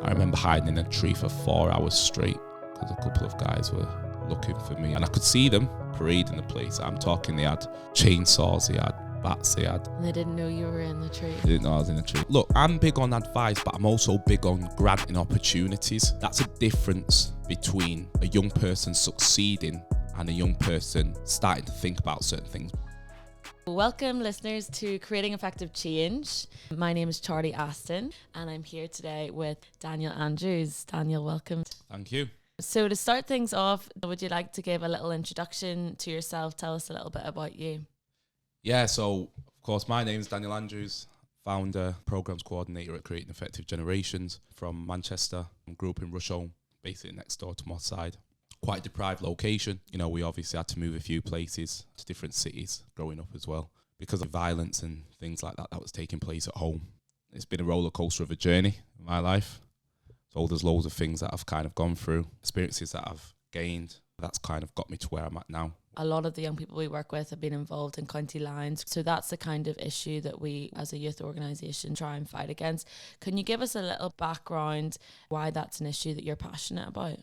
I remember hiding in a tree for 4 hours straight because a couple of guys were looking for me. And I could see them parading the place. I'm talking, they had chainsaws, they had bats, they had... And they didn't know you were in the tree. They didn't know I was in the tree. Look, I'm big on advice, but I'm also big on granting opportunities. That's a difference between a young person succeeding and a young person starting to think about certain things. Welcome, listeners, to Creating Effective Change. My name is Charlie Aston, and I'm here today with Daniel Andrews. Daniel, welcome. Thank you. So to start things off, would you like to give a little introduction to yourself? Tell us a little bit about you. Yeah, so, of course, my name is Daniel Andrews, founder, programs coordinator at Creating Effective Generations from Manchester. I grew up in Rusholme, basically next door to Moss Side. Quite a deprived location. You know, we obviously had to move a few places to different cities growing up as well because of violence and things like that was taking place at home. It's been a roller coaster of a journey in my life. So there's loads of things that I've kind of gone through, experiences that I've gained. That's kind of got me to where I'm at now. A lot of the young people we work with have been involved in county lines. So that's the kind of issue that we as a youth organisation try and fight against. Can you give us a little background why that's an issue that you're passionate about?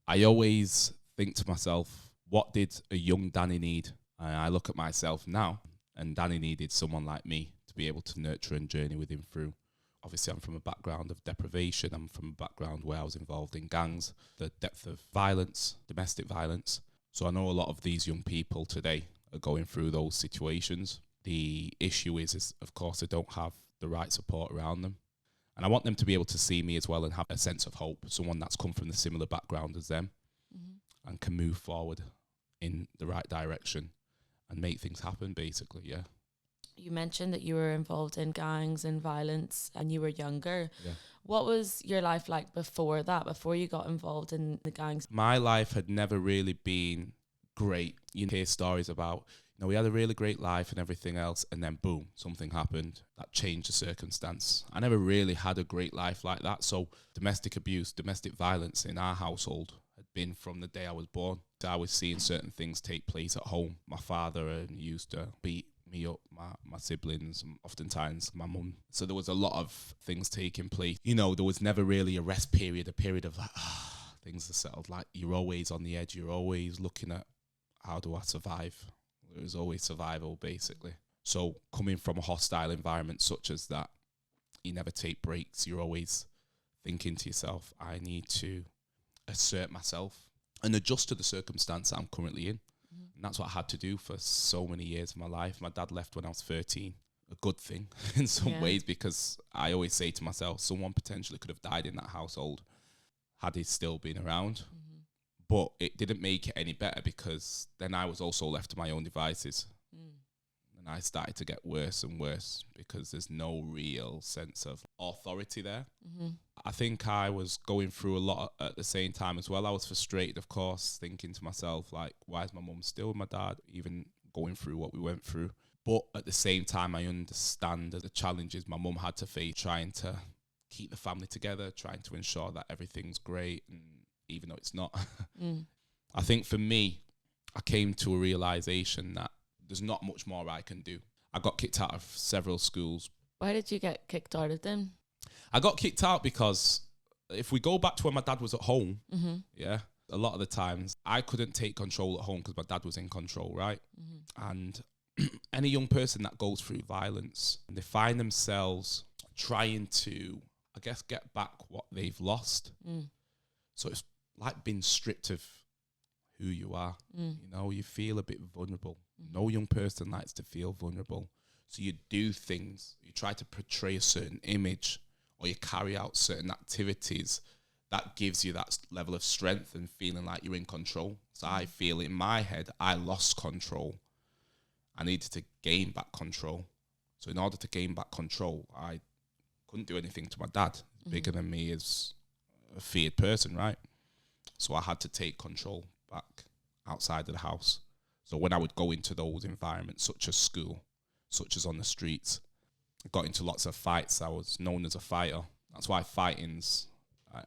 I always think to myself, what did a young Danny need? And I look at myself now, and Danny needed someone like me to be able to nurture and journey with him through. Obviously, I'm from a background of deprivation. I'm from a background where I was involved in gangs, the depth of violence, domestic violence. So I know a lot of these young people today are going through those situations. The issue is of course, they don't have the right support around them. And I want them to be able to see me as well and have a sense of hope, someone that's come from the similar background as them and can move forward in the right direction and make things happen, basically, yeah. You mentioned that you were involved in gangs and violence and you were younger. Yeah. What was your life like before that, before you got involved in the gangs? My life had never really been great. You hear stories about, we had a really great life and everything else, and then boom, something happened that changed the circumstance. I never really had a great life like that. So domestic abuse, domestic violence in our household had been from the day I was born. So I was seeing certain things take place at home. My father used to beat me up, my siblings, and oftentimes my mum. So there was a lot of things taking place. There was never really a rest period, a period of like, things are settled. Like, you're always on the edge. You're always looking at, how do I survive? It was always survival, basically. So coming from a hostile environment such as that, you never take breaks. You're always thinking to yourself, I need to assert myself and adjust to the circumstance that I'm currently in. And that's what I had to do for so many years of my life. My dad left when I was 13. A good thing in some ways, because I always say to myself, someone potentially could have died in that household had he still been around. But it didn't make it any better, because then I was also left to my own devices. And I started to get worse and worse because there's no real sense of authority there. I think I was going through a lot at the same time as well. I was frustrated, of course, thinking to myself, like, why is my mum still with my dad, even going through what we went through? But at the same time, I understand the challenges my mum had to face, trying to keep the family together, trying to ensure that everything's great, and even though it's not. I think for me, I came to a realization that there's not much more I can do. I got kicked out of several schools. Why did you get kicked out of them? I got kicked out because if we go back to when my dad was at home, a lot of the times I couldn't take control at home because my dad was in control, right? And any young person that goes through violence, they find themselves trying to, I guess, get back what they've lost. So it's like being stripped of who you are. You feel a bit vulnerable. No young person likes to feel vulnerable. So you do things, you try to portray a certain image, or you carry out certain activities that gives you that level of strength and feeling like you're in control. So I feel in my head, I lost control. I needed to gain back control. So in order to gain back control, I couldn't do anything to my dad. Bigger than me is a feared person, right? So I had to take control back outside of the house. So when I would go into those environments, such as school, such as on the streets, I got into lots of fights. I was known as a fighter. That's why fighting's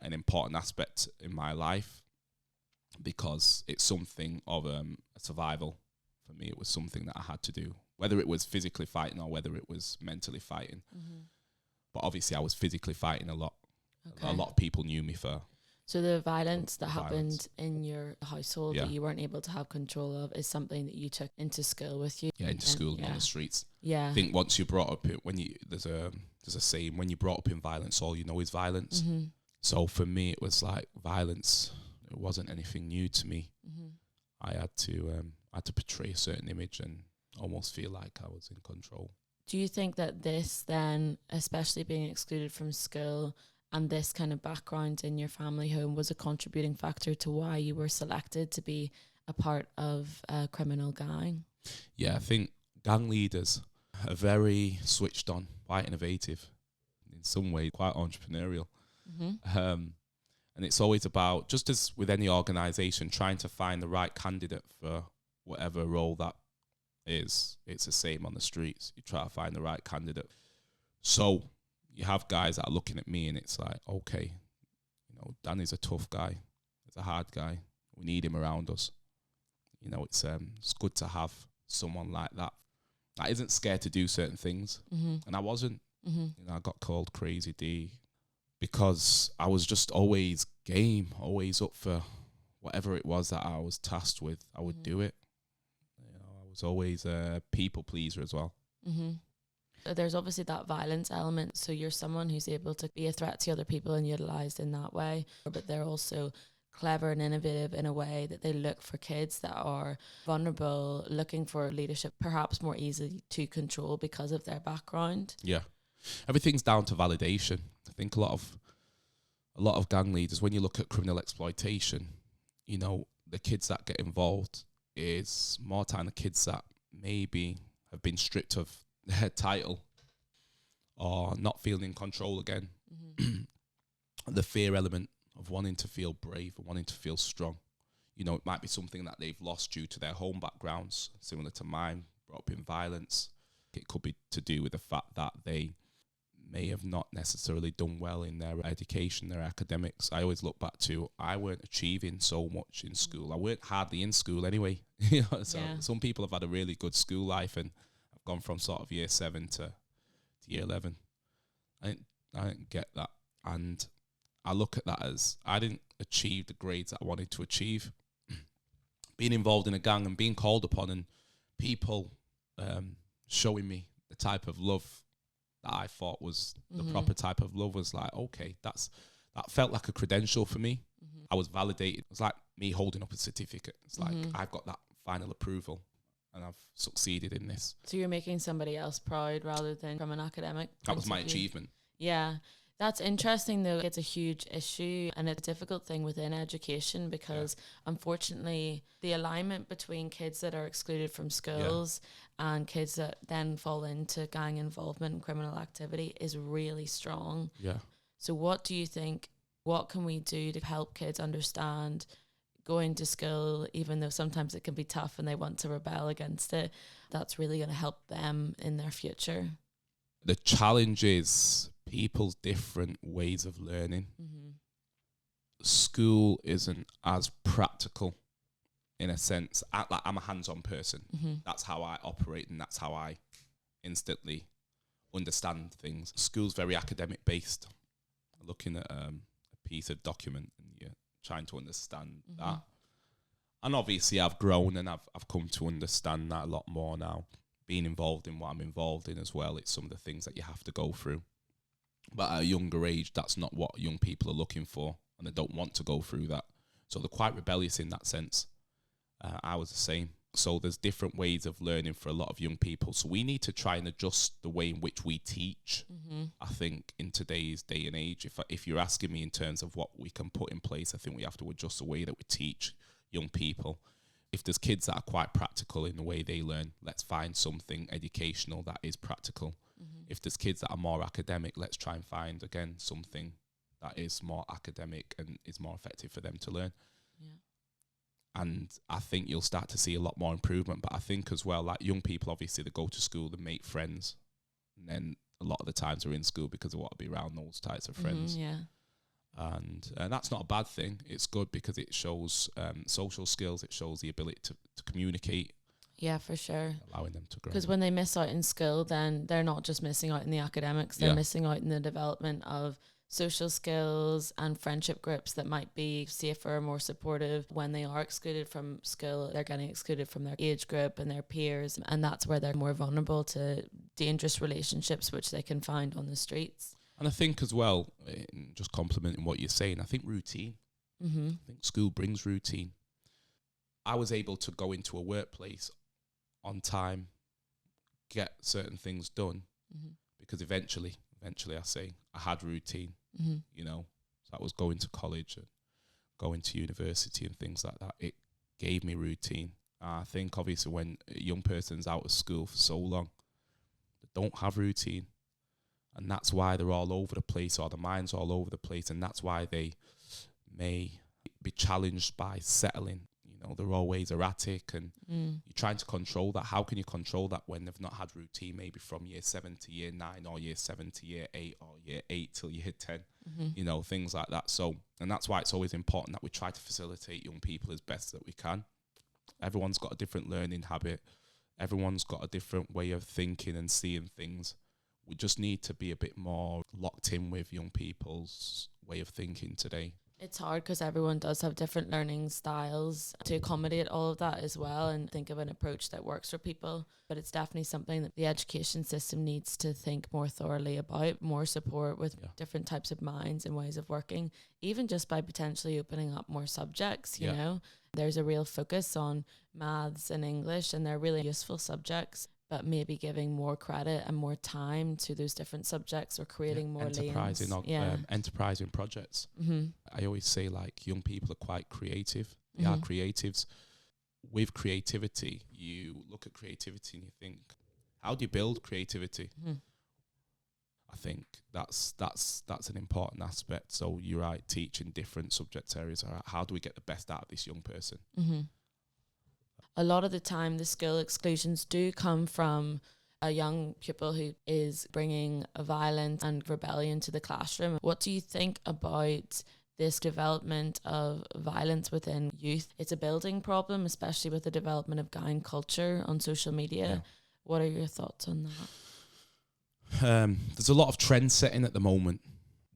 an important aspect in my life, because it's something of a survival. For me, it was something that I had to do, whether it was physically fighting or whether it was mentally fighting. But obviously I was physically fighting a lot Okay. A lot of people knew me for. So the violence that Violence. happened in your household Yeah. that you weren't able to have control of is something that you took into school with you. Yeah, into And- school and yeah. on the streets. Yeah. I think once you're brought up, there's a saying, when you're brought up in violence, all you know is violence. Mm-hmm. So for me, it was like violence. It wasn't anything new to me. Mm-hmm. I had to portray a certain image and almost feel like I was in control. Do you think that this then, especially being excluded from school and this kind of background in your family home, was a contributing factor to why you were selected to be a part of a criminal gang? Yeah, I think gang leaders are very switched on, quite innovative, in some way, quite entrepreneurial. Mm-hmm. And it's always about, just as with any organisation, trying to find the right candidate for whatever role that is. It's the same on the streets. You try to find the right candidate. So you have guys that are looking at me and it's like, okay, Danny's a tough guy. He's a hard guy. We need him around us. It's good to have someone like that isn't scared to do certain things. Mm-hmm. And I wasn't. Mm-hmm. I got called Crazy D because I was just always game, always up for whatever it was that I was tasked with. I would do it. I was always a people pleaser as well. Mm-hmm. There's obviously that violence element. So you're someone who's able to be a threat to other people and utilised in that way. But they're also clever and innovative in a way that they look for kids that are vulnerable, looking for leadership, perhaps more easily to control because of their background. Yeah. Everything's down to validation. I think a lot of gang leaders, when you look at criminal exploitation, the kids that get involved is more time the kids that maybe have been stripped of their title or not feeling in control again. Mm-hmm. The fear element of wanting to feel brave and wanting to feel strong. It might be something that they've lost due to their home backgrounds, similar to mine, brought up in violence. It could be to do with the fact that they may have not necessarily done well in their education, their academics. I always look back to, I weren't achieving so much in school. I weren't hardly in school anyway. Some people have had a really good school life and I've gone from sort of year 7 to year 11. I didn't get that. And I look at that as I didn't achieve the grades that I wanted to achieve. Being involved in a gang and being called upon and people showing me the type of love that I thought was the proper type of love was like, okay, that felt like a credential for me. Mm-hmm. I was validated. It was like me holding up a certificate. It's like, I've got that final approval and I've succeeded in this. So you're making somebody else proud rather than from an academic That was my point of view. achievement. Yeah. That's interesting though. It's a huge issue and it's a difficult thing within education because unfortunately the alignment between kids that are excluded from schools and kids that then fall into gang involvement and criminal activity is really strong. Yeah. So what do you think, what can we do to help kids understand going to school, even though sometimes it can be tough and they want to rebel against it, that's really going to help them in their future? The challenge is people's different ways of learning. Mm-hmm. School isn't as practical in a sense. I'm a hands-on person. Mm-hmm. That's how I operate and that's how I instantly understand things. School's very academic based. Looking at a piece of document and you're trying to understand that. And obviously I've grown and I've come to understand that a lot more now. Being involved in what I'm involved in as well, it's some of the things that you have to go through. But at a younger age, that's not what young people are looking for, and they don't want to go through that. So they're quite rebellious in that sense. I was the same. So there's different ways of learning for a lot of young people. So we need to try and adjust the way in which we teach. I think in today's day and age, if you're asking me in terms of what we can put in place, I think we have to adjust the way that we teach young people. If there's kids that are quite practical in the way they learn, let's find something educational that is practical. If there's kids that are more academic, let's try and find, again, something that is more academic and is more effective for them to learn. Yeah. And I think you'll start to see a lot more improvement. But I think as well, like young people, obviously, they go to school, they make friends. And then a lot of the times they're in school because they want to be around those types of friends. And that's not a bad thing. It's good because it shows social skills. It shows the ability to communicate. Yeah, for sure. Allowing them to grow. Because when they miss out in school, then they're not just missing out in the academics. They're missing out in the development of social skills and friendship groups that might be safer, more supportive. When they are excluded from school, they're getting excluded from their age group and their peers, and that's where they're more vulnerable to dangerous relationships which they can find on the streets. And I think as well, just complimenting what you're saying, I think routine. Mm-hmm. I think school brings routine. I was able to go into a workplace on time, get certain things done, Mm-hmm. because eventually I say I had routine, Mm-hmm. you know. So I was going to college and going to university and things like that. It gave me routine. I think obviously when a young person's out of school for so long, they don't have routine. And that's why they're all over the place, or their mind's all over the place. And that's why they may be challenged by settling. You know, they're always erratic, and you're trying to control that. How can you control that when they've not had routine, maybe from year 7 to year 9, or year 7 to year 8, or year 8 till year 10, you know, things like that. So, and that's why it's always important that we try to facilitate young people as best that we can. Everyone's got a different learning habit. Everyone's got a different way of thinking and seeing things. We just need to be a bit more locked in with young people's way of thinking today. It's hard because everyone does have different learning styles to accommodate all of that as well, and think of an approach that works for people. But it's definitely something that the education system needs to think more thoroughly about, more support with different types of minds and ways of working, even just by potentially opening up more subjects, you know. There's a real focus on maths and English, and they're really useful subjects, but maybe giving more credit and more time to those different subjects, or creating more enterprising projects. Mm-hmm. I always say, like, young people are quite creative. They are creatives. With creativity, you look at creativity and you think, how do you build creativity? I think that's an important aspect. So you're right, teaching different subject areas. All right, how do we get the best out of this young person? A lot of the time, the skill exclusions do come from a young pupil who is bringing violence and rebellion to the classroom. What do you think about this development of violence within youth? It's a building problem, especially with the development of gang culture on social media. Yeah. What are your thoughts on that? There's a lot of trend setting at the moment.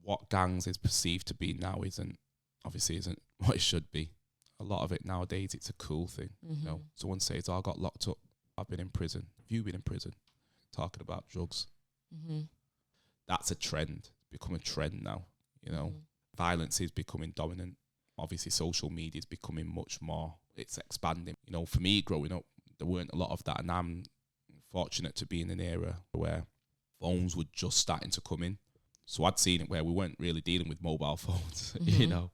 What gangs is perceived to be now isn't what it should be. A lot of it nowadays, it's a cool thing. You know, someone says, "Oh, I got locked up. I've been in prison. Have you been in prison?" Talking about drugs. That's a trend. It's become a trend now. You know, violence is becoming dominant. Obviously, social media is becoming much more. It's expanding. You know, for me growing up, there weren't a lot of that, and I'm fortunate to be in an era where phones were just starting to come in. So I'd seen it where we weren't really dealing with mobile phones. You know.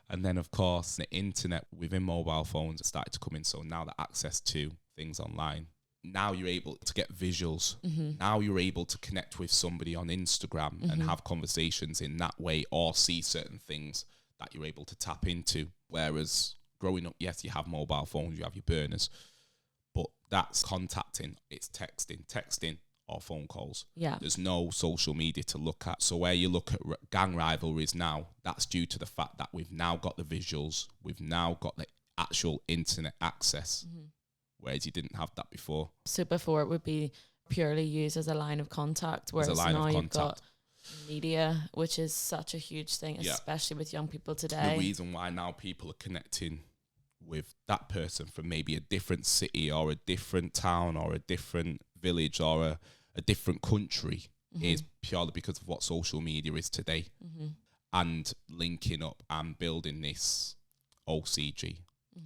And then, of course, the internet within mobile phones started to come in. So now the access to things online, now you're able to get visuals. Now you're able to connect with somebody on Instagram and have conversations in that way, or see certain things that you're able to tap into. Whereas growing up, yes, you have mobile phones, you have your burners, but that's contacting, it's texting or phone calls. There's no social media to look at. So where you look at gang rivalries now, that's due to the fact that we've now got the visuals, we've now got the actual internet access, whereas you didn't have that before. So before it would be purely used as a line of contact, whereas now you've got media, which is such a huge thing, especially with young people today. The reason why now people are connecting with that person from maybe a different city or a different town or a different village or a different country is purely because of what social media is today, and linking up and building this OCG,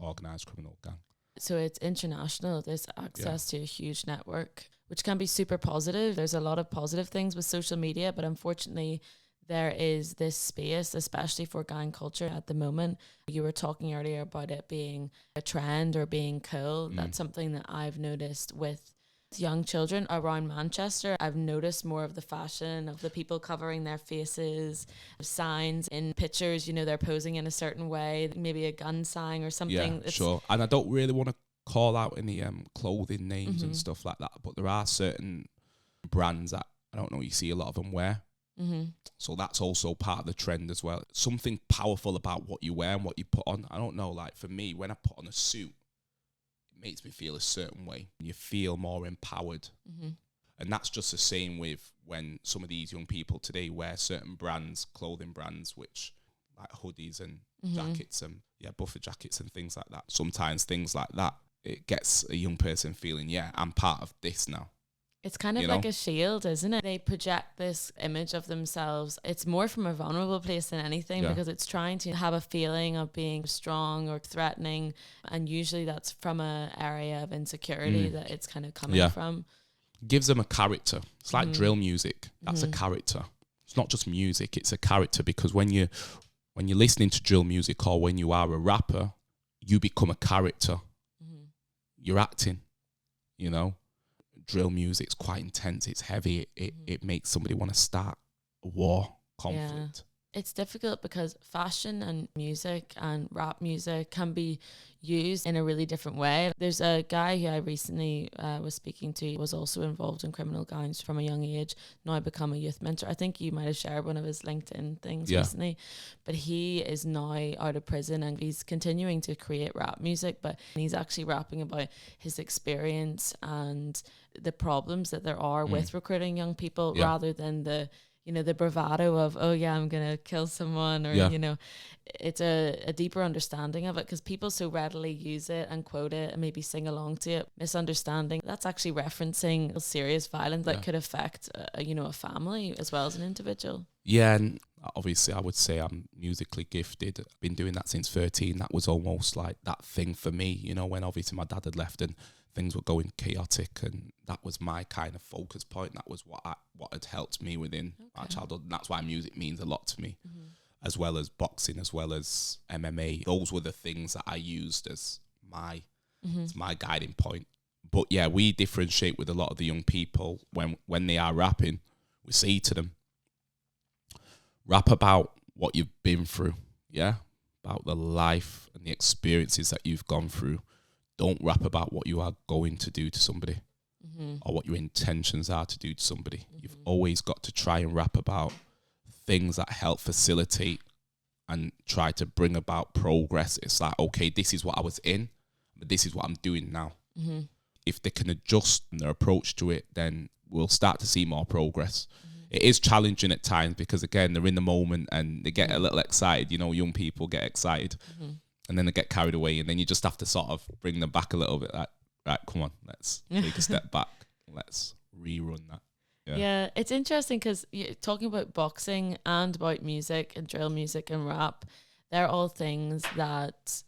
organised criminal gang. So it's international. There's access to a huge network, which can be super positive. There's a lot of positive things with social media, but unfortunately there is this space, especially for gang culture at the moment. You were talking earlier about it being a trend or being cool. That's something that I've noticed with young children around Manchester. I've noticed more of the fashion of the people covering their faces, signs in pictures, you know, they're posing in a certain way, maybe a gun sign or something. Yeah, sure. And I don't really want to call out any clothing names and stuff like that, but there are certain brands that, I don't know, you see a lot of them wear. So that's also part of the trend as well. Something powerful about what you wear and what you put on. I don't know, like for me, when I put on a suit, it makes me feel a certain way. You feel more empowered. And that's just the same with when some of these young people today wear certain brands, clothing brands, which like hoodies and jackets and buffer jackets and things like that. Sometimes things like that, it gets a young person feeling, I'm part of this now. It's kind of like a shield, isn't it? They project this image of themselves. It's more from a vulnerable place than anything because it's trying to have a feeling of being strong or threatening. And usually that's from an area of insecurity that it's kind of coming from. Gives them a character. It's like drill music. That's a character. It's not just music, it's a character, because when you're listening to drill music or when you are a rapper, you become a character. You're acting, you know. Drill music's quite intense, it's heavy, it makes somebody want to start a war, conflict. It's difficult because fashion and music and rap music can be used in a really different way. There's a guy who I recently was speaking to, was also involved in criminal gangs from a young age, now become a youth mentor. I think you might have shared one of his LinkedIn things recently, but he is now out of prison and he's continuing to create rap music, but he's actually rapping about his experience and the problems that there are with recruiting young people rather than the bravado of, I'm going to kill someone, or, it's a deeper understanding of it, because people so readily use it and quote it and maybe sing along to it, misunderstanding. That's actually referencing serious violence that could affect, a family as well as an individual. Yeah, and obviously I would say I'm musically gifted. I've been doing that since 13. That was almost like that thing for me, when obviously my dad had left and things were going chaotic, and that was my kind of focus point. That was what had helped me within my childhood, and that's why music means a lot to me, as well as boxing, as well as MMA. Those were the things that I used as my guiding point. But we differentiate with a lot of the young people when they are rapping. We say to them, rap about what you've been through, about the life and the experiences that you've gone through. Don't rap about what you are going to do to somebody or what your intentions are to do to somebody. You've always got to try and rap about things that help facilitate and try to bring about progress. It's like, okay, this is what I was in, but this is what I'm doing now. If they can adjust their approach to it, then we'll start to see more progress. It is challenging at times because, again, they're in the moment and they get a little excited. Young people get excited. And then they get carried away, and then you just have to sort of bring them back a little bit. Like, right, come on, let's take a step back. Let's rerun that. Yeah, it's interesting because talking about boxing and about music and drill music and rap, they're all things that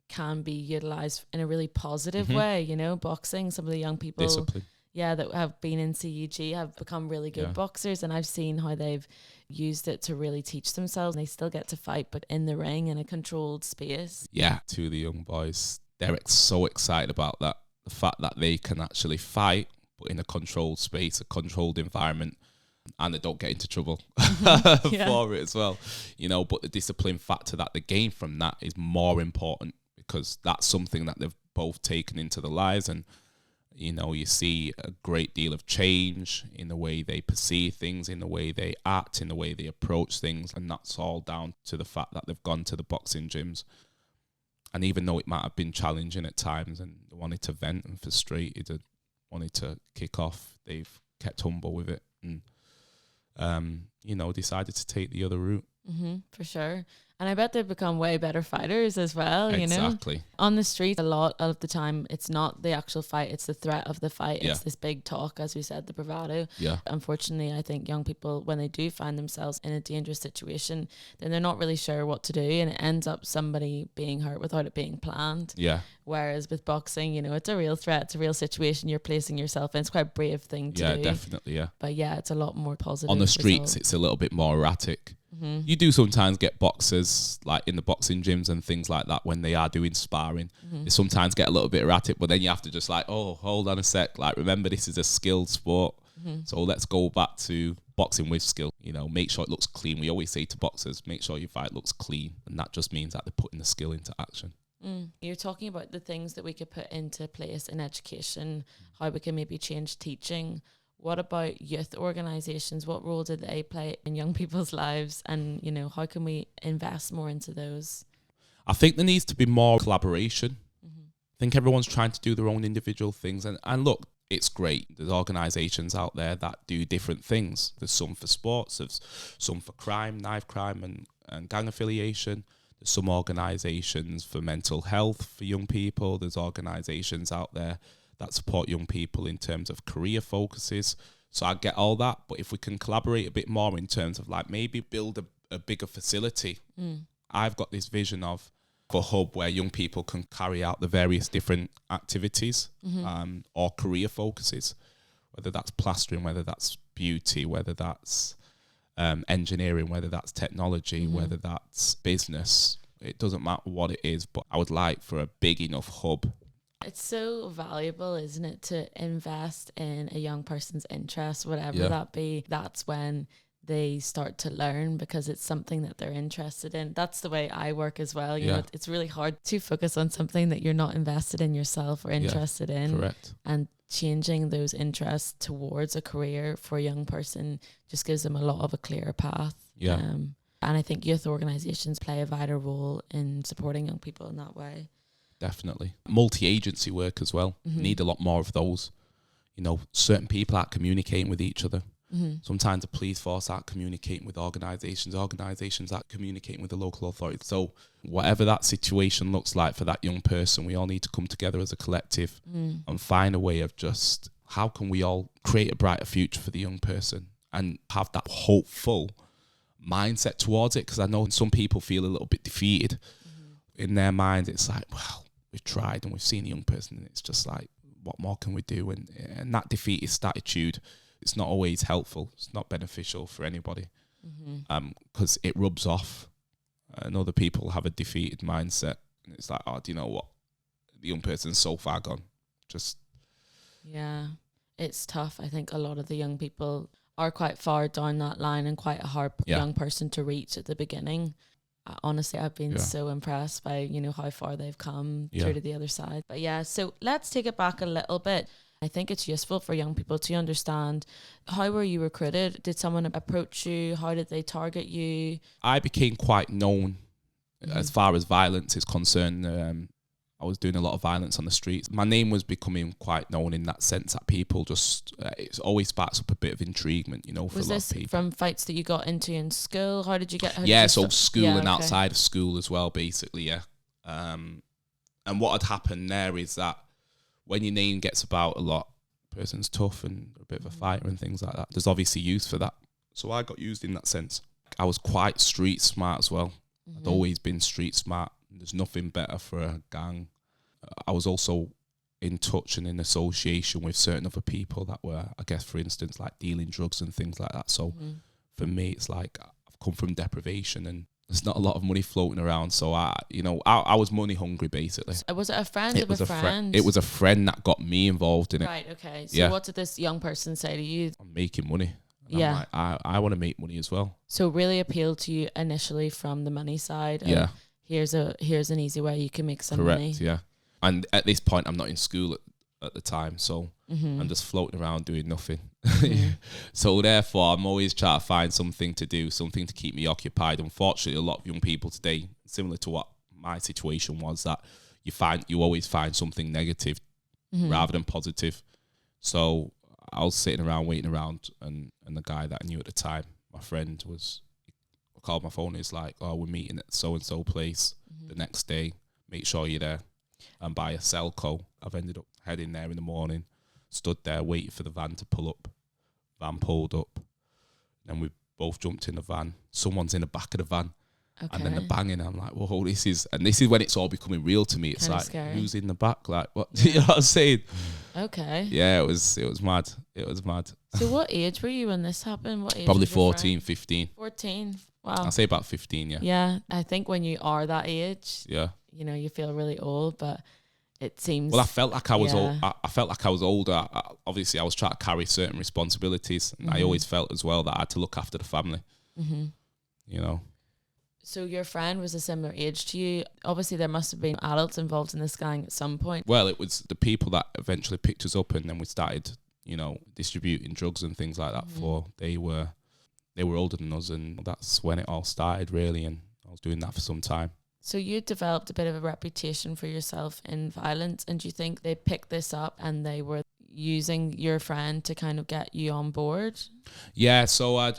can be utilized in a really positive way. Boxing, some of the young people, discipline. That have been in CUG have become really good boxers, and I've seen how they've used it to really teach themselves. They still get to fight, but in the ring in a controlled space. Yeah, to the young boys, they're so excited about that. The fact that they can actually fight, but in a controlled space, a controlled environment, and they don't get into trouble for it as well. But the discipline factor that they gain from that is more important, because that's something that they've both taken into their lives. And you see a great deal of change in the way they perceive things, in the way they act, in the way they approach things. And that's all down to the fact that they've gone to the boxing gyms. And even though it might have been challenging at times and they wanted to vent and frustrated and wanted to kick off, they've kept humble with it and, decided to take the other route. For sure. And I bet they've become way better fighters as well, Exactly. On the street, a lot of the time, it's not the actual fight, it's the threat of the fight. Yeah. It's this big talk, as we said, the bravado. Yeah. Unfortunately, I think young people, when they do find themselves in a dangerous situation, then they're not really sure what to do, and it ends up somebody being hurt without it being planned. Yeah. Whereas with boxing, it's a real threat, it's a real situation you're placing yourself in. It's quite a brave thing to do. Yeah, definitely, yeah. But it's a lot more positive. On the streets, it's a little bit more erratic. You do sometimes get boxers like in the boxing gyms and things like that when they are doing sparring. They sometimes get a little bit erratic, but then you have to just like, oh, hold on a sec. Like, remember, this is a skilled sport. So let's go back to boxing with skill. Make sure it looks clean. We always say to boxers, make sure your fight looks clean. And that just means that they're putting the skill into action. You're talking about the things that we could put into place in education, how we can maybe change teaching. What about youth organisations? What role do they play in young people's lives? And, how can we invest more into those? I think there needs to be more collaboration. I think everyone's trying to do their own individual things. And look, it's great. There's organisations out there that do different things. There's some for sports, there's some for crime, knife crime and gang affiliation. There's some organisations for mental health for young people. There's organisations out there that support young people in terms of career focuses. So I get all that, but if we can collaborate a bit more in terms of like maybe build a bigger facility. I've got this vision of a hub where young people can carry out the various different activities or career focuses, whether that's plastering, whether that's beauty, whether that's engineering, whether that's technology, whether that's business. It doesn't matter what it is, but I would like for a big enough hub. It's so valuable, isn't it, to invest in a young person's interest, whatever that be. That's when they start to learn, because it's something that they're interested in. That's the way I work as well. You know, it's really hard to focus on something that you're not invested in yourself or interested in. Correct. And changing those interests towards a career for a young person just gives them a lot of a clearer path. Yeah. And I think youth organisations play a vital role in supporting young people in that way. Definitely. Multi-agency work as well. Need a lot more of those. You know, certain people aren't communicating with each other. Sometimes the police force aren't communicating with organisations aren't communicating with the local authorities. So whatever that situation looks like for that young person, we all need to come together as a collective and find a way of just how can we all create a brighter future for the young person and have that hopeful mindset towards it. Because I know some people feel a little bit defeated in their mind. It's like, well, we've tried and we've seen a young person and it's just like, what more can we do? And that defeatist attitude, it's not always helpful. It's not beneficial for anybody because it rubs off. And other people have a defeated mindset. And it's like, oh, do you know what? The young person's so far gone. Yeah, it's tough. I think a lot of the young people are quite far down that line and quite a hard young person to reach at the beginning. Honestly, I've been so impressed by, you know, how far they've come through to the other side. But yeah, so let's take it back a little bit. I think it's useful for young people to understand, how were you recruited? Did someone approach you? How did they target you? I became quite known as far as violence is concerned. I was doing a lot of violence on the streets. My name was becoming quite known in that sense that people just, it always sparks up a bit of intriguement, you know, for a lot of people. Was this from fights that you got into in school? How did you get? School and outside of school as well, basically, and what had happened there is that when your name gets about a lot, person's tough and a bit of a fighter and things like that, there's obviously use for that. So I got used in that sense. I was quite street smart as well. I'd always been street smart. There's nothing better for a gang. I was also in touch and in association with certain other people that were, I guess, for instance, like dealing drugs and things like that. So for me, it's like I've come from deprivation and there's not a lot of money floating around. So I was money hungry, basically. Was it a friend of a friend? It was a friend that got me involved in it. Right, okay. So what did this young person say to you? I'm making money. I'm like, I want to make money as well. So really appealed to you initially from the money side. Here's an easy way you can make some money. Correct, yeah. And at this point, I'm not in school at the time, so I'm just floating around doing nothing. So therefore, I'm always trying to find something to do, something to keep me occupied. Unfortunately, a lot of young people today, similar to what my situation was, that you always find something negative rather than positive. So I was sitting around, waiting around, and the guy that I knew at the time, my friend, called my phone. He's like, oh, we're meeting at so-and-so place the next day. Make sure you're there. And by a Selco, I've ended up heading there in the morning, stood there waiting for the van to pull up. Van pulled up. Then we both jumped in the van. Someone's in the back of the van. Okay. And then the banging. I'm like, whoa, this is when it's all becoming real to me. It's kind like, scary. Who's in the back? Like, what? Yeah. You know what I'm saying? Okay. Yeah, it was mad. It was mad. So what age were you when this happened? What age? Probably 14, 15. 14. Wow. I'll say about 15, yeah. Yeah, I think when you are that age, you know, you feel really old, but it seems... Well, I felt like I was old. I felt like I was older. Obviously, I was trying to carry certain responsibilities, and I always felt as well that I had to look after the family, you know. So your friend was a similar age to you. Obviously, there must have been adults involved in this gang at some point. Well, it was the people that eventually picked us up, and then we started, you know, distributing drugs and things like that for... They were older than us, and that's when it all started, really, and I was doing that for some time. So you developed a bit of a reputation for yourself in violence, and do you think they picked this up and they were, using your friend to kind of get you on board? Yeah, so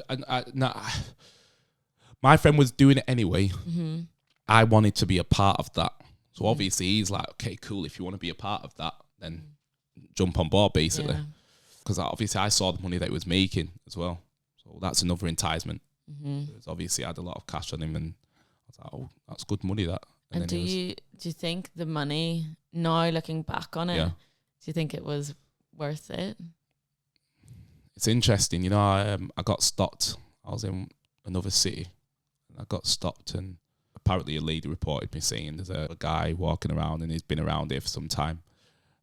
my friend was doing it anyway. Mm-hmm. I wanted to be a part of that. So Mhm. obviously he's like, okay, cool. If you want to be a part of that, then jump on board, basically. Yeah. Because obviously I saw the money that he was making as well. So that's another enticement. Mm-hmm. Because obviously I had a lot of cash on him, and I was like, oh, that's good money, that. And then do you think the money, now looking back on it, Yeah. do you think it was worth it? It's interesting, you know. I got stopped. I was in another city, and I got stopped, and apparently a lady reported me saying there's a guy walking around and he's been around here for some time.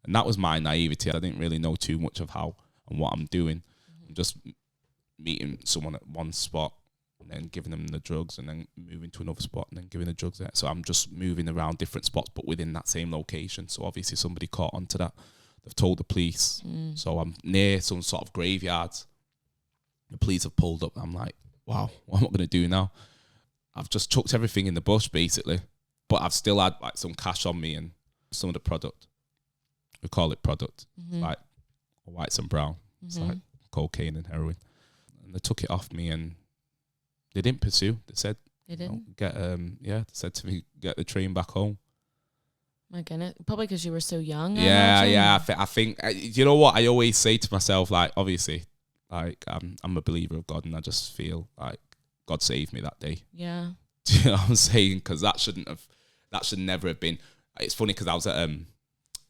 And that was my naivety. I didn't really know too much of how and what I'm doing. I'm just meeting someone at one spot and then giving them the drugs, and then moving to another spot and then giving the drugs there. So I'm just moving around different spots, but within that same location. So obviously somebody caught onto that. They've told the police. So I'm near some sort of graveyards. The police have pulled up. I'm like, wow, what am I going to do now? I've just chucked everything in the bush, basically. But I've still had like some cash on me and some of the product. We call it product. Mm-hmm. Like whites and brown. It's Mm-hmm. like cocaine and heroin. And they took it off me, and they didn't pursue. They said, They you know, didn't? they said to me, get the train back home. My goodness. Probably because you were so young. I Yeah, imagine. yeah. I think you know what I always say to myself, like, obviously, like I'm a believer of God, and I just feel like God saved me that day. Yeah. Do you know what I'm saying? Because that should never have been. It's funny because I was at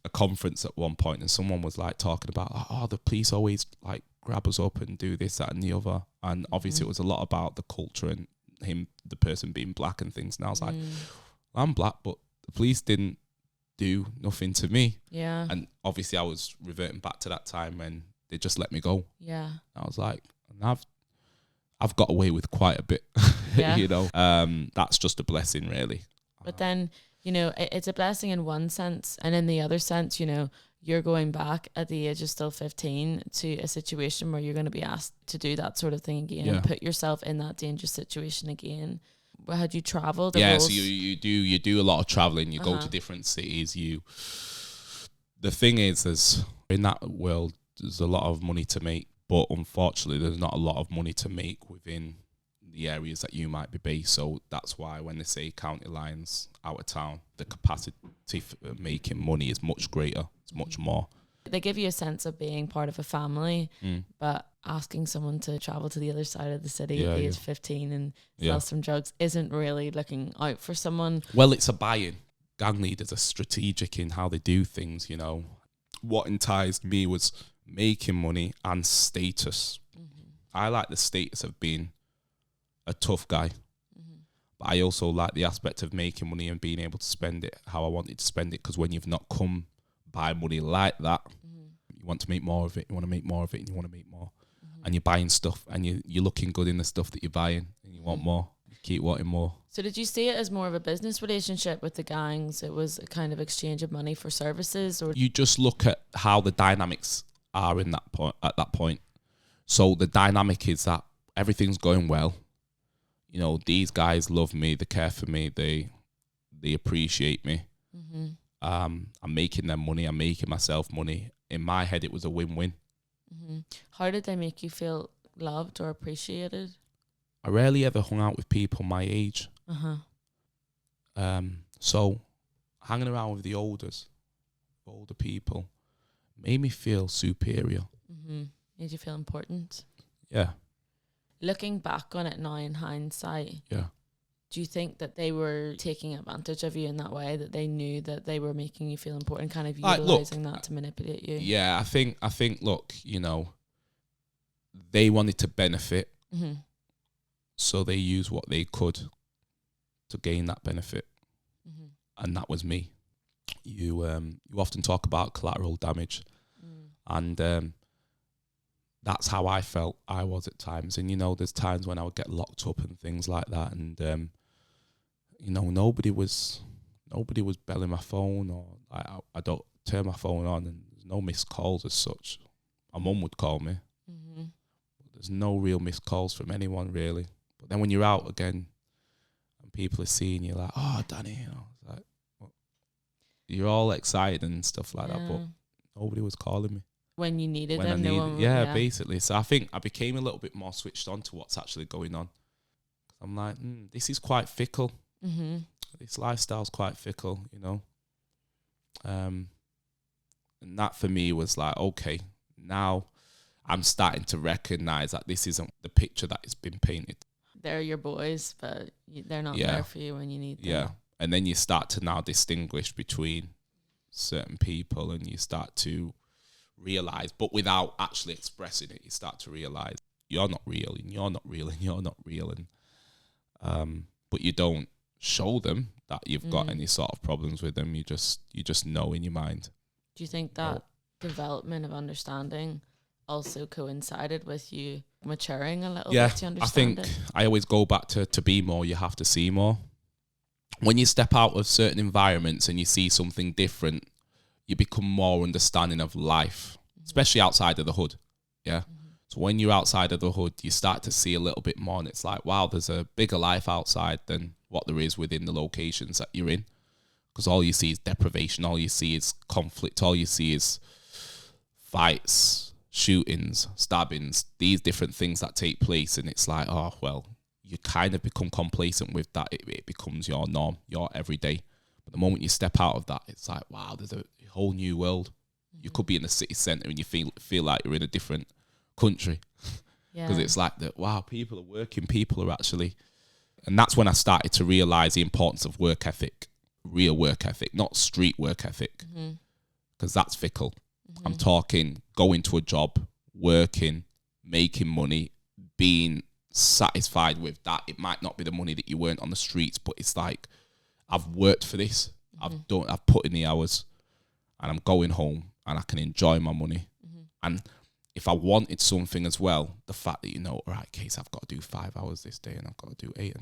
a conference at one point, and someone was like talking about, oh, the police always like grab us up and do this, that, and the other. And obviously, it was a lot about the culture and the person being black and things. And I was like, I'm black, but the police didn't do nothing to me. Yeah. And obviously, I was reverting back to that time when they just let me go. Yeah. I was like, and I've got away with quite a bit. Yeah. You know, that's just a blessing, really. But then, you know, it's a blessing in one sense, and in the other sense, you know, you're going back at the age of still 15 to a situation where you're going to be asked to do that sort of thing again, Yeah. and put yourself in that dangerous situation again. Had you travelled? Yeah, so you do a lot of traveling. You go Uh-huh. to different cities. The thing is, in that world, there's a lot of money to make, but unfortunately, there's not a lot of money to make within the areas that you might be based. So that's why when they say county lines out of town, the capacity for making money is much greater. It's much more. They give you a sense of being part of a family, but asking someone to travel to the other side of the city at age 15 and sell some drugs isn't really looking out for someone. Well, it's a buy-in. Gang leaders are strategic in how they do things, you know. What enticed me was making money and status. I like the status of being a tough guy. But I also like the aspect of making money and being able to spend it how I wanted to spend it, because when you've not come by money like that, you want to make more of it, you want to make more of it, and you want to make more. And you're buying stuff, and you're looking good in the stuff that you're buying, and you want more. You keep wanting more. So did you see it as more of a business relationship with the gangs? It was a kind of exchange of money for services, or You just look at how the dynamics are in that point. At that point, so the dynamic is that everything's going well. You know, these guys love me, they care for me, they appreciate me. I'm making them money, I'm making myself money. In my head, it was a win-win. How did they make you feel loved or appreciated? I rarely ever hung out with people my age. So hanging around with the older people made me feel superior. Made you feel important. Yeah. Looking back on it now in hindsight, Yeah. do you think that they were taking advantage of you in that way, that they knew that they were making you feel important, kind of utilising that to manipulate you? Yeah, I think, look, you know, they wanted to benefit, so they used what they could to gain that benefit. And that was me. You often talk about collateral damage, and that's how I felt I was at times. And, you know, there's times when I would get locked up and things like that. And, you know, nobody was belling my phone, or I don't turn my phone on, and there's no missed calls as such. My mum would call me. There's no real missed calls from anyone, really. But then when you're out again and people are seeing you, like, oh, Danny, you know, it's like, well, you're all excited and stuff like that, but nobody was calling me. when you needed when them. I No needed, one, yeah, basically. So I think I became a little bit more switched on to what's actually going on. I'm like, this is quite fickle. Mm-hmm. This lifestyle's quite fickle, you know. And that for me was like, okay, now I'm starting to recognize that this isn't the picture that has been painted. They're your boys, but they're not Yeah. there for you when you need them. Yeah. And then you start to now distinguish between certain people, and you start to realize, but without actually expressing it, you start to realize you're not real, and you're not real, and you're not real. And but you don't show them that you've got any sort of problems with them. You just know in your mind. Do you think that development of understanding also coincided with you maturing a little bit to understand I think it? I always go back to be more, you have to see more. When you step out of certain environments and you see something different, you become more understanding of life, especially outside of the hood. Yeah. So when you're outside of the hood, you start to see a little bit more, and it's like, wow, there's a bigger life outside than what there is within the locations that you're in. Because all you see is deprivation, all you see is conflict, all you see is fights, shootings, stabbings, these different things that take place. And it's like, oh, well, you kind of become complacent with that. It becomes your norm, your everyday. But the moment you step out of that, it's like, wow, there's a whole new world. You could be in the city centre and you feel like you're in a different country. Because it's like that, wow, people are working, people are actually... And that's when I started to realise the importance of work ethic, real work ethic, not street work ethic, because that's fickle. I'm talking going to a job, working, making money, being satisfied with that. It might not be the money that you earned on the streets, but it's like, I've worked for this. I've put in the hours, and I'm going home and I can enjoy my money. And if I wanted something as well, the fact that, all right, Case, I've got to do 5 hours this day and I've got to do 8,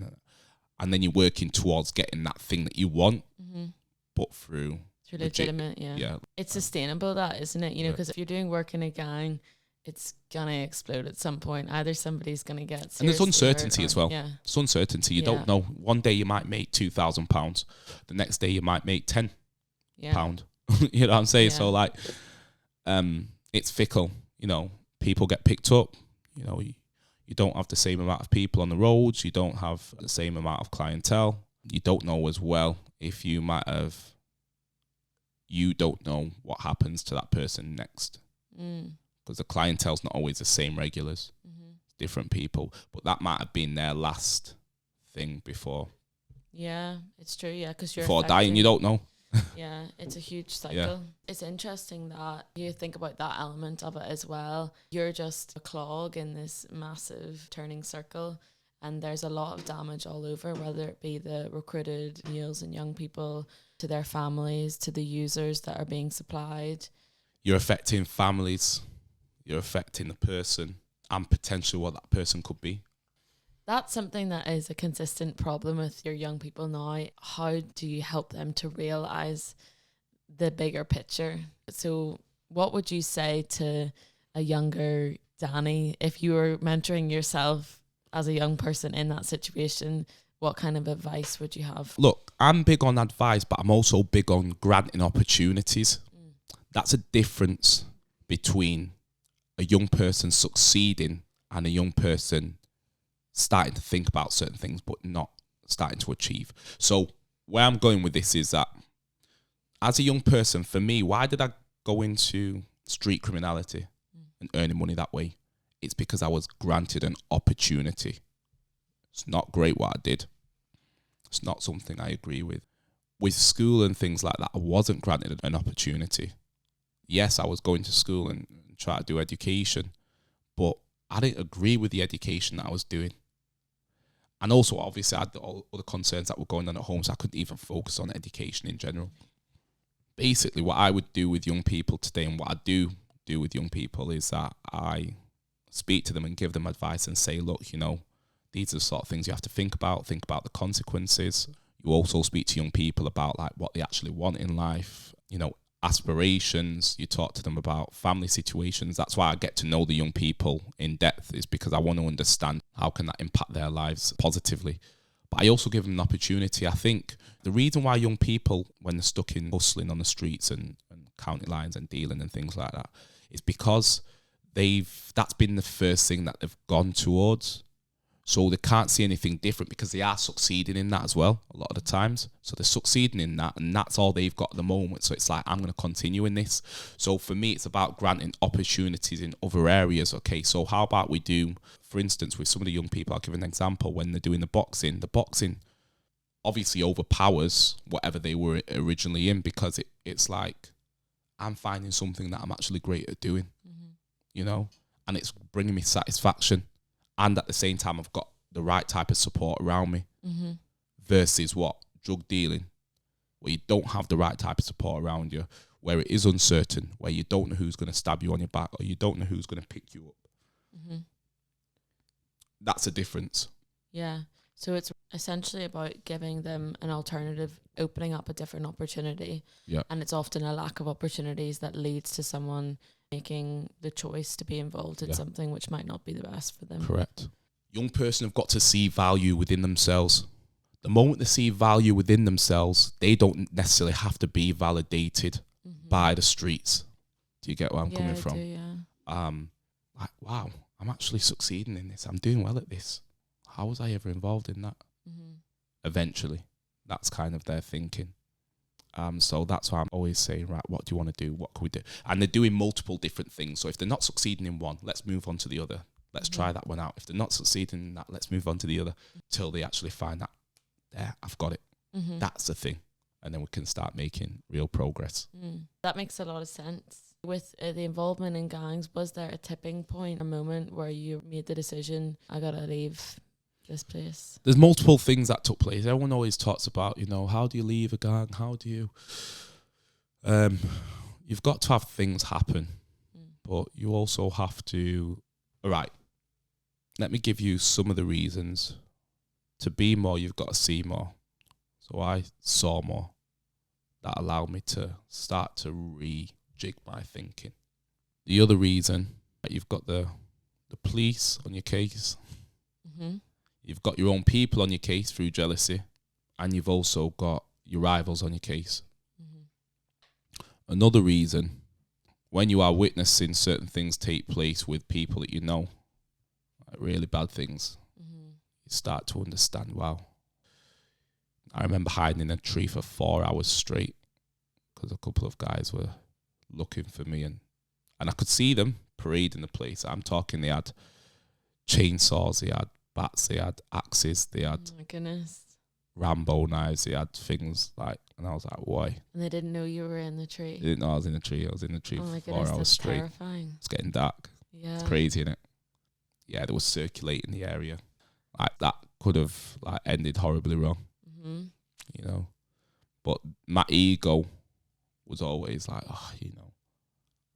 and then you're working towards getting that thing that you want, but through... It's legitimate, yeah. It's sustainable, that, isn't it? Because if you're doing work in a gang, it's going to explode at some point. Either somebody's going to get seriously And there's uncertainty hurt, as well. Yeah. There's uncertainty. You don't know. One day you might make £2,000. The next day you might make £10. You know what I'm saying? So, like, it's fickle. People get picked up. You don't have the same amount of people on the roads. You don't have the same amount of clientele. You don't know as well if you might have... You don't know what happens to that person next. Because the clientele's not always the same regulars. Different people. But that might have been their last thing before. Yeah, it's true, yeah. Because you're before dying, you don't know. Yeah, it's a huge cycle. Yeah. It's interesting that you think about that element of it as well. You're just a clog in this massive turning circle, and there's a lot of damage all over, whether it be the recruited youths and young people, to their families, to the users that are being supplied. You're affecting families, you're affecting the person, and potentially what that person could be. That's something that is a consistent problem with your young people now. How do you help them to realise the bigger picture? So what would you say to a younger Danny if you were mentoring yourself as a young person in that situation? What kind of advice would you have? Look, I'm big on advice, but I'm also big on granting opportunities. That's a difference between a young person succeeding and a young person starting to think about certain things but not starting to achieve. So where I'm going with this is that as a young person, for me, why did I go into street criminality and earning money that way? It's because I was granted an opportunity. It's not great what I did. It's not something I agree with. With school and things like that, I wasn't granted an opportunity. Yes, I was going to school and try to do education, but I didn't agree with the education that I was doing. And also, obviously, I had all the concerns that were going on at home, so I couldn't even focus on education in general. Basically, what I would do with young people today, and what I do with young people, is that I speak to them and give them advice and say, look, these are the sort of things you have to think about the consequences. You also speak to young people about like what they actually want in life, aspirations. You talk to them about family situations. That's why I get to know the young people in depth, is because I want to understand how can that impact their lives positively. But I also give them an opportunity. I think the reason why young people, when they're stuck in hustling on the streets and county lines and dealing and things like that, It's because that's been the first thing that they've gone towards. So they can't see anything different because they are succeeding in that as well a lot of the times. So they're succeeding in that, and that's all they've got at the moment. So it's like, I'm going to continue in this. So for me, it's about granting opportunities in other areas. Okay, so how about we do, for instance, with some of the young people, I'll give an example, when they're doing the boxing obviously overpowers whatever they were originally in, because it's like, I'm finding something that I'm actually great at doing, you know, and it's bringing me satisfaction. And at the same time, I've got the right type of support around me, versus what? Drug dealing, where you don't have the right type of support around you, where it is uncertain, where you don't know who's going to stab you on your back, or you don't know who's going to pick you up. That's a difference. Yeah. So it's essentially about giving them an alternative, opening up a different opportunity. Yeah. And it's often a lack of opportunities that leads to someone making the choice to be involved in something which might not be the best for them. Correct. Young person have got to see value within themselves. The moment they see value within themselves, they don't necessarily have to be validated by the streets. Do you get where I'm coming from? Do, yeah. Like, wow, I'm actually succeeding in this. I'm doing well at this. How was I ever involved in that? Eventually, that's kind of their thinking. So that's why I'm always saying, right, what do you want to do? What can we do? And they're doing multiple different things. So if they're not succeeding in one, let's move on to the other. Let's try that one out. If they're not succeeding in that, let's move on to the other till they actually find that, there, I've got it. That's the thing. And then we can start making real progress. That makes a lot of sense. With the involvement in gangs, was there a tipping point, a moment where you made the decision, I got to leave this place? There's multiple things that took place. Everyone always talks about, you know, how do you leave a gang? How do you... you've got to have things happen, but you also have to... All right, let me give you some of the reasons. To be more, you've got to see more. So I saw more. That allowed me to start to rejig my thinking. The other reason, you've got the police on your case. You've got your own people on your case through jealousy, and you've also got your rivals on your case. Another reason, when you are witnessing certain things take place with people that you know, like really bad things, you start to understand, wow. I remember hiding in a tree for 4 hours straight because a couple of guys were looking for me, and I could see them parading the place. I'm talking, they had chainsaws, they had bats, they had axes, they had oh my goodness, Rambo knives, they had things like, and I was like, why? And they didn't know you were in the tree. They didn't know I was in the tree. I was in the tree Oh my for 4 goodness, hours that's straight. terrifying. It's getting dark. Yeah. It's crazy, innit? Yeah, they were circulating the area. Like, that could have like ended horribly wrong. You know? But my ego was always like, oh, you know,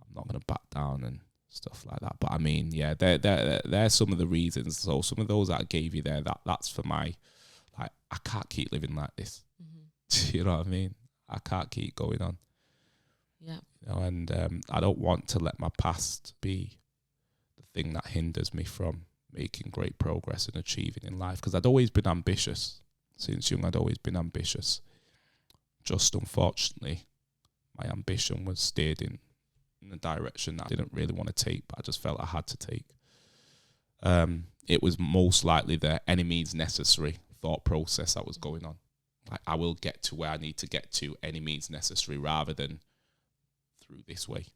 I'm not going to back down and stuff like that. But I mean, yeah, they're some of the reasons. So some of those that I gave you there, that's for my, like, I can't keep living like this. You know what I mean? I can't keep going on. Yeah. You know, and I don't want to let my past be the thing that hinders me from making great progress and achieving in life. Because I'd always been ambitious. Since young, I'd always been ambitious. Just unfortunately, my ambition was steered in a direction that I didn't really want to take, but I just felt I had to take. It was most likely the any means necessary thought process that was going on. Like, I will get to where I need to get to any means necessary rather than through this way.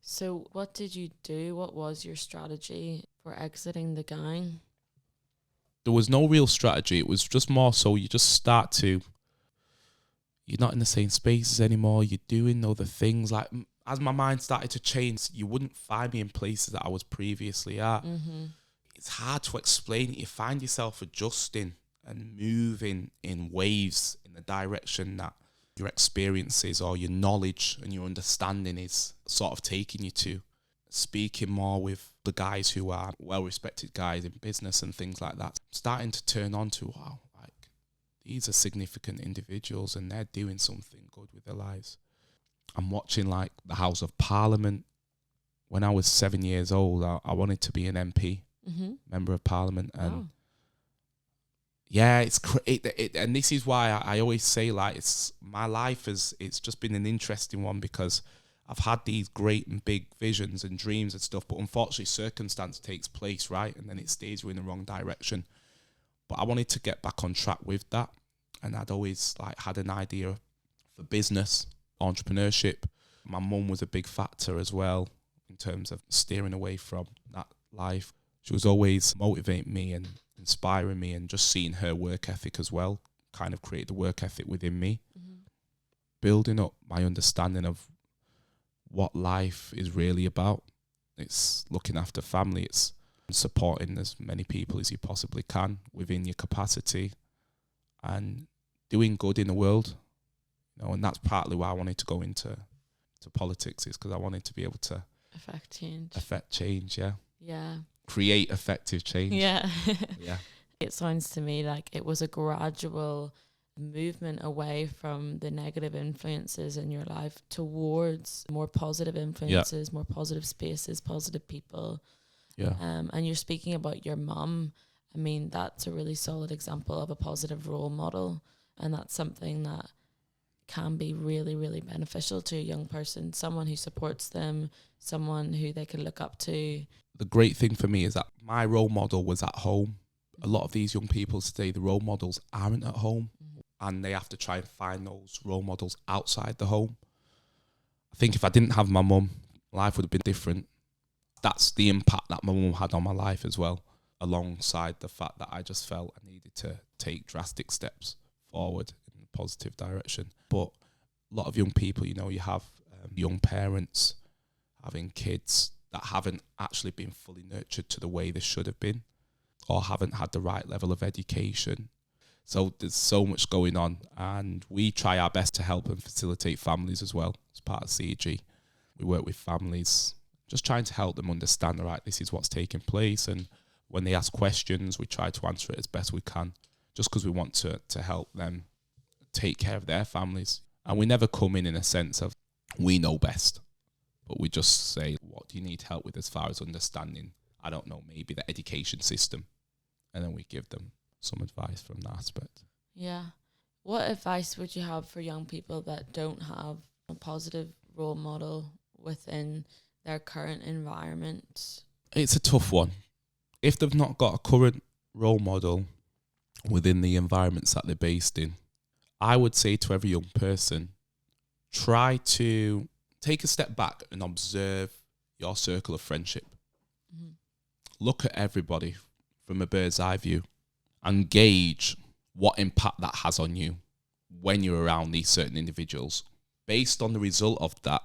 So what did you do? What was your strategy for exiting the gang? There was no real strategy. It was just more so you just start to, you're not in the same spaces anymore. You're doing other things. Like, as my mind started to change, you wouldn't find me in places that I was previously at. It's hard to explain it. You find yourself adjusting and moving in waves in the direction that your experiences or your knowledge and your understanding is sort of taking you to. Speaking more with the guys who are well-respected guys in business and things like that. Starting to turn on to, wow, like, these are significant individuals and they're doing something good with their lives. I'm watching, like, the House of Parliament. When I was 7 years old, I wanted to be an MP, Member of Parliament. And yeah, it's and this is why I always say, like, it's my life it's just been an interesting one, because I've had these great and big visions and dreams and stuff, but unfortunately circumstance takes place, right? And then it steers you in the wrong direction. But I wanted to get back on track with that. And I'd always like had an idea for business, entrepreneurship. My mum was a big factor as well in terms of steering away from that life. She was always motivating me and inspiring me, and just seeing her work ethic as well kind of created the work ethic within me. Building up my understanding of what life is really about. It's looking after family. It's supporting as many people as you possibly can within your capacity, and doing good in the world. You know, and that's partly why I wanted to go into politics, is because I wanted to be able to affect change. Yeah. Create effective change. Yeah. Yeah. It sounds to me like it was a gradual movement away from the negative influences in your life towards more positive influences, more positive spaces, positive people. Yeah. And you're speaking about your mum. I mean, that's a really solid example of a positive role model, and that's something that can be really, really beneficial to a young person, someone who supports them, someone who they can look up to. The great thing for me is that my role model was at home. A lot of these young people today, the role models aren't at home, and they have to try and find those role models outside the home. I think if I didn't have my mum, life would have been different. That's the impact that my mum had on my life as well, alongside the fact that I just felt I needed to take drastic steps forward in a positive direction. But a lot of young people, you know, you have young parents having kids that haven't actually been fully nurtured to the way they should have been, or haven't had the right level of education. So there's so much going on, and we try our best to help and facilitate families as well as part of CEG. We work with families, just trying to help them understand, all right, this is what's taking place, and when they ask questions, we try to answer it as best we can, just because we want to help them take care of their families. And we never come in a sense of we know best, but we just say, what do you need help with as far as understanding, I don't know, maybe the education system, and then we give them some advice from that aspect. Yeah. What advice would you have for young people that don't have a positive role model within their current environment? It's a tough one. If they've not got a current role model within the environments that they're based in, I would say to every young person, try to take a step back and observe your circle of friendship. Look at everybody from a bird's eye view and gauge what impact that has on you when you're around these certain individuals. Based on the result of that,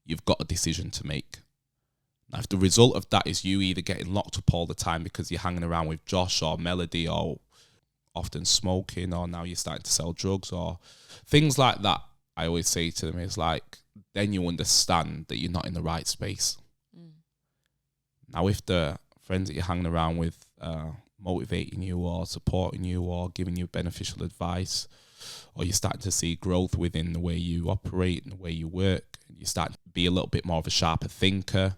you've got a decision to make. Now, if the result of that is you either getting locked up all the time because you're hanging around with Josh or Melody, or often smoking, or now you're starting to sell drugs or things like that, I always say to them is like, then you understand that you're not in the right space. Now, if the friends that you're hanging around with motivating you or supporting you or giving you beneficial advice, or you're starting to see growth within the way you operate and the way you work, you start to be a little bit more of a sharper thinker,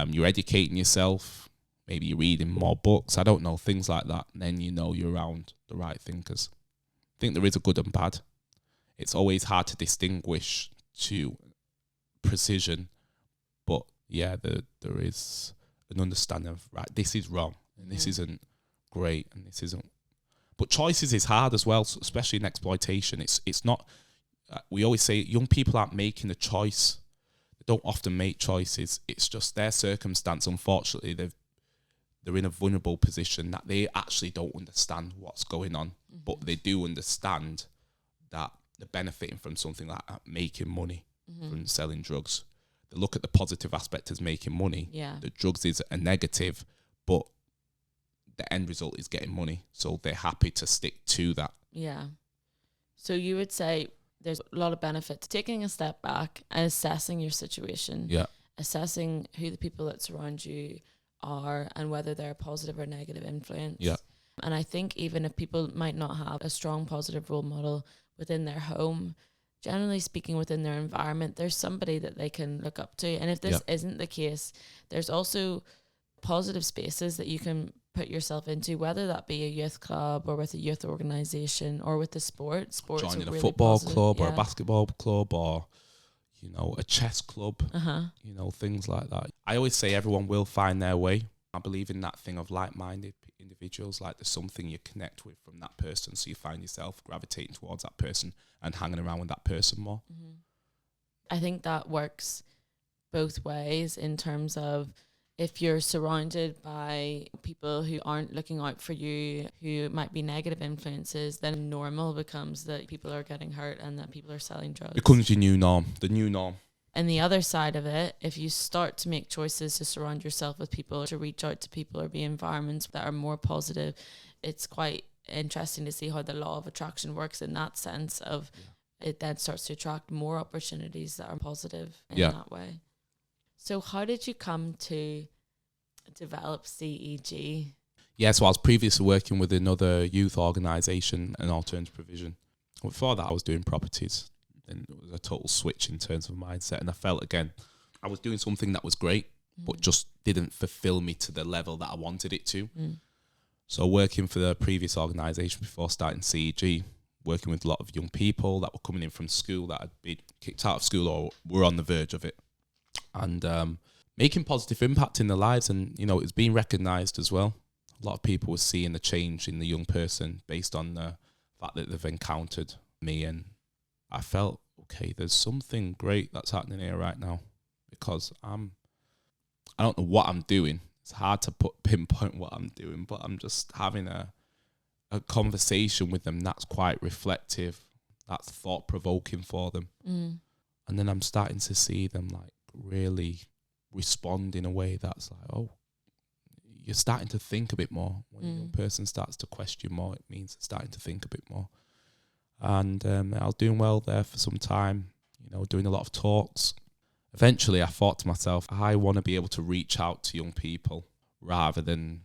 you're educating yourself, maybe you're reading more books, I don't know, things like that, then you know you're around the right thinkers. I think there is a good and bad. It's always hard to distinguish to precision, but yeah, there is an understanding of, right, this is wrong and this isn't great and this isn't. But choices is hard as well, especially in exploitation. It's not. We always say young people aren't making a choice. They don't often make choices. It's just their circumstance. Unfortunately, they're in a vulnerable position that they actually don't understand what's going on, but they do understand that they're benefiting from something like making money from selling drugs. They look at the positive aspect as making money. Yeah. The drugs is a negative, but the end result is getting money. So they're happy to stick to that. Yeah. So you would say there's a lot of benefit to taking a step back and assessing your situation. Yeah. Assessing who the people that surround you are and whether they're a positive or negative influence. Yeah. And I think even if people might not have a strong positive role model within their home, generally speaking, within their environment, there's somebody that they can look up to. And if this isn't the case, there's also positive spaces that you can put yourself into, whether that be a youth club or with a youth organisation or with the sports Joining are a really football positive, club or a basketball club, or you know, a chess club, Uh-huh. you know, things like that. I always say everyone will find their way. I believe in that thing of like-minded individuals, like there's something you connect with from that person, so you find yourself gravitating towards that person and hanging around with that person more. Mm-hmm. I think that works both ways in terms of if you're surrounded by people who aren't looking out for you, who might be negative influences, then normal becomes that people are getting hurt and that people are selling drugs. Becomes your new norm, the new norm. And the other side of it, if you start to make choices to surround yourself with people, to reach out to people or be in environments that are more positive, it's quite interesting to see how the law of attraction works in that sense of it then starts to attract more opportunities that are positive in that way. So how did you come to develop CEG? Yeah, so I was previously working with another youth organisation, an alternative provision. Before that, I was doing properties. And it was a total switch in terms of mindset. And I felt, again, I was doing something that was great, but just didn't fulfill me to the level that I wanted it to. So working for the previous organisation before starting CEG, working with a lot of young people that were coming in from school that had been kicked out of school or were on the verge of it. And making positive impact in their lives. And, you know, it's being recognised as well. A lot of people were seeing the change in the young person based on the fact that they've encountered me. And I felt, okay, there's something great that's happening here right now, because I don't know what I'm doing. It's hard to pinpoint what I'm doing, but I'm just having a conversation with them that's quite reflective, that's thought-provoking for them. And then I'm starting to see them like really respond in a way that's like, oh, you're starting to think a bit more. When a young person starts to question more, it means they're starting to think a bit more. And I was doing well there for some time, you know, doing a lot of talks. Eventually, I thought to myself, I want to be able to reach out to young people rather than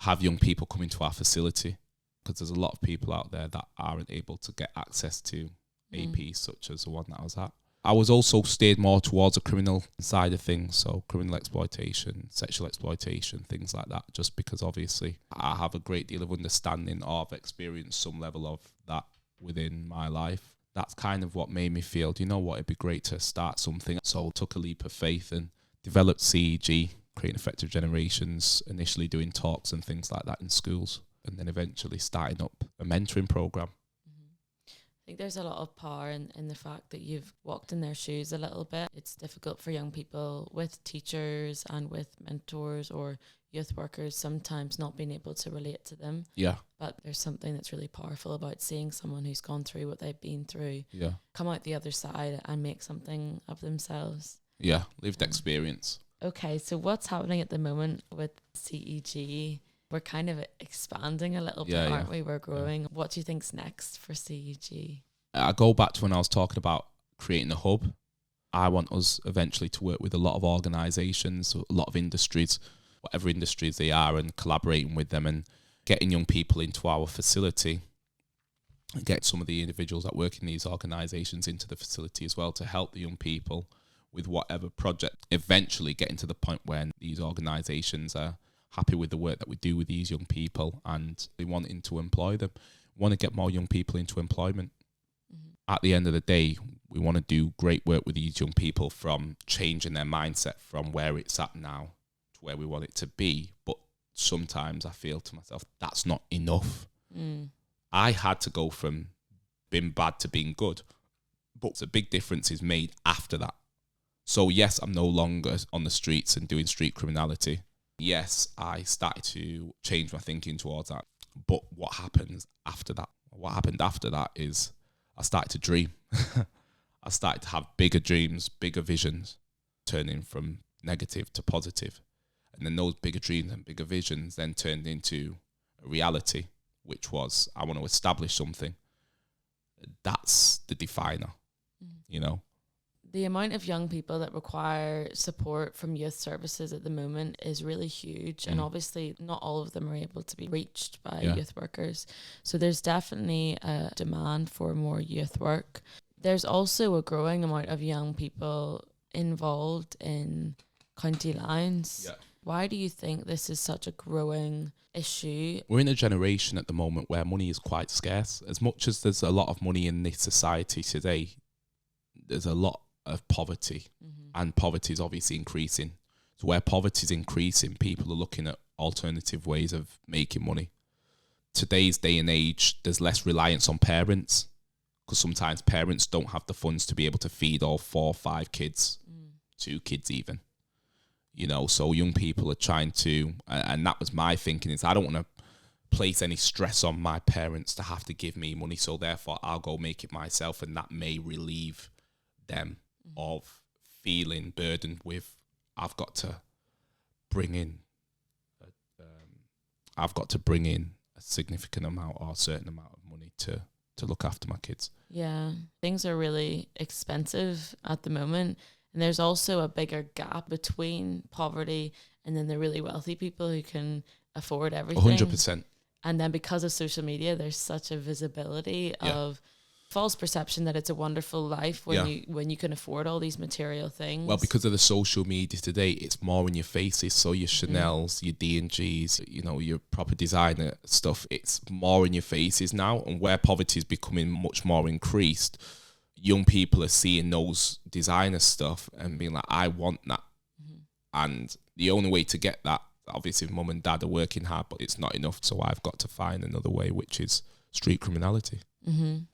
have young people come into our facility, because there's a lot of people out there that aren't able to get access to APs such as the one that I was at. I was also steered more towards a criminal side of things, so criminal exploitation, sexual exploitation, things like that, just because obviously I have a great deal of understanding of experienced some level of that within my life. That's kind of what made me feel, you know what, it'd be great to start something. So I took a leap of faith and developed CEG, Creating Effective Generations, initially doing talks and things like that in schools, and then eventually starting up a mentoring program. I think there's a lot of power in the fact that you've walked in their shoes a little bit. It's difficult for young people with teachers and with mentors or youth workers sometimes not being able to relate to them. Yeah. But there's something that's really powerful about seeing someone who's gone through what they've been through, come out the other side and make something of themselves. Yeah, lived experience. Okay, so what's happening at the moment with CEG? We're kind of expanding a little bit, aren't we? We're growing. Yeah. What do you think's next for CEG? I go back to when I was talking about creating a hub. I want us eventually to work with a lot of organisations, a lot of industries, whatever industries they are, and collaborating with them and getting young people into our facility and get some of the individuals that work in these organisations into the facility as well to help the young people with whatever project, eventually getting to the point when these organisations are happy with the work that we do with these young people and they wanting to employ them. We want to get more young people into employment. At the end of the day, we want to do great work with these young people, from changing their mindset from where it's at now to where we want it to be. But sometimes I feel to myself, that's not enough. I had to go from being bad to being good, but a big difference is made after that. So yes, I'm no longer on the streets and doing street criminality. Yes, I started to change my thinking towards that. But what happens after that? What happened after that is I started to dream. I started to have bigger dreams, bigger visions, turning from negative to positive. And then those bigger dreams and bigger visions then turned into a reality, which was, I want to establish something. That's the definer, you know? The amount of young people that require support from youth services at the moment is really huge. And obviously not all of them are able to be reached by youth workers. So there's definitely a demand for more youth work. There's also a growing amount of young people involved in county lines. Yeah. Why do you think this is such a growing issue? We're in a generation at the moment where money is quite scarce. As much as there's a lot of money in this society today, there's a lot of poverty, and poverty is obviously increasing. So where poverty is increasing, people are looking at alternative ways of making money. Today's day and age, there's less reliance on parents, because sometimes parents don't have the funds to be able to feed all 4 or 5 kids, 2 kids even. You know, so young people are trying to, and that was my thinking, is I don't want to place any stress on my parents to have to give me money, so therefore I'll go make it myself, and that may relieve them of feeling burdened with, I've got to bring in a significant amount or a certain amount of money to look after my kids. Yeah, things are really expensive at the moment, and there's also a bigger gap between poverty and then the really wealthy people who can afford everything. 100%. And then because of social media, there's such a visibility of false perception that it's a wonderful life when you can afford all these material things. Well, because of the social media today, it's more in your faces. So your Chanel's, your D&G's, you know, your proper designer stuff, it's more in your faces now. And where poverty is becoming much more increased, young people are seeing those designer stuff and being like, I want that. And the only way to get that, obviously mum and dad are working hard, but it's not enough. So I've got to find another way, which is street criminality.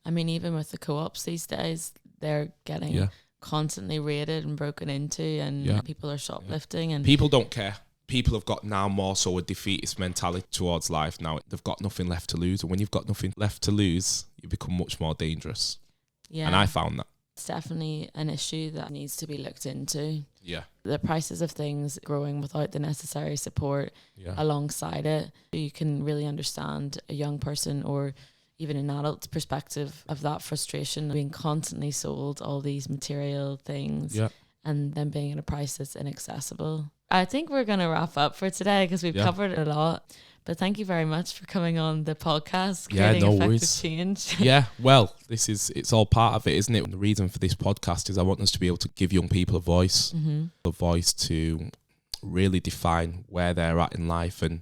I mean, even with the co-ops these days, they're getting constantly raided and broken into, and people are shoplifting. And people don't care. People have got now more so a defeatist mentality towards life now. They've got nothing left to lose. And when you've got nothing left to lose, you become much more dangerous. Yeah. And I found that. It's definitely an issue that needs to be looked into. Yeah. The prices of things growing without the necessary support alongside it. You can really understand a young person or even an adult's perspective of that frustration, being constantly sold all these material things and then being at a price that's inaccessible. I think we're going to wrap up for today because we've covered a lot. But thank you very much for coming on the podcast, creating effective change. Yeah, well, it's all part of it, isn't it? And the reason for this podcast is I want us to be able to give young people a voice to really define where they're at in life and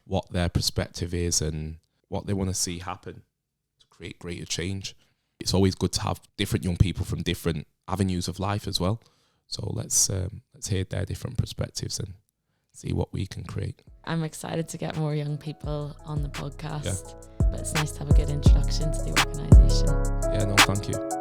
what their perspective is and what they want to see happen to create greater change. It's always good to have different young people from different avenues of life as well. So let's hear their different perspectives and see what we can create. I'm excited to get more young people on the podcast, but it's nice to have a good introduction to the organisation. Yeah, no, thank you.